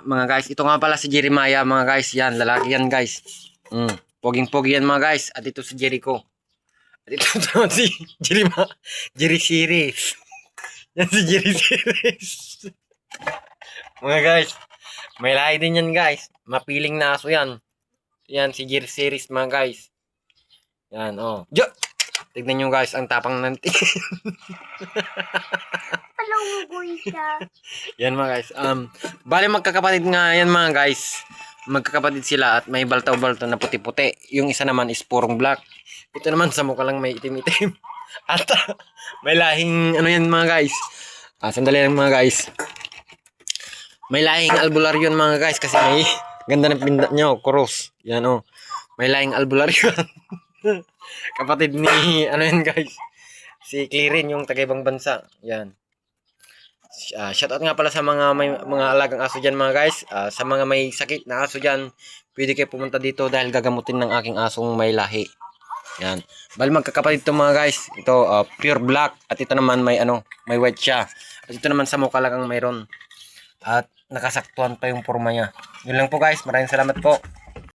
Mga guys, ito nga pala si Jeremiah mga guys. Yan, lalaki yan guys. Poging-pogi yan mga guys. At ito si Jericho. At ito naman si Jeremiah. Jerry Series. Yan si Jerry Series. Mga guys, may lahi din yan guys. Mapiling na aso yan. Yan si Jerry Series mga guys. Yan, oh. Jo! Tignan nyo guys, ang tapang nanti. Yan mga guys. Bali magkakapatid nga yan mga guys. Magkakapatid sila at may baltaw-baltaw na puti-puti. Yung isa naman is purong black. Ito naman sa mukha lang may itim-itim. At may lahing ano yan mga guys. Sandali lang mga guys. May lahing albularyon mga guys kasi may ganda ng pindat nyo. Kuros. Yan oh. May lahing albularyon. Kapatid ni ano yan guys. Si Clarin yung taga-ibang bansa. Yan. Shoutout nga pala sa mga alagang aso dyan mga guys. Sa mga may sakit na aso dyan, pwede kayo pumunta dito dahil gagamutin ng aking asong may lahi. Yan. Bali magkakapatid to mga guys. Ito pure black at ito naman may may white siya. At ito naman sa mukha lang ang mayroon. At nakasaktuhan pa yung forma niya. Yun lang po guys. Maraming salamat po.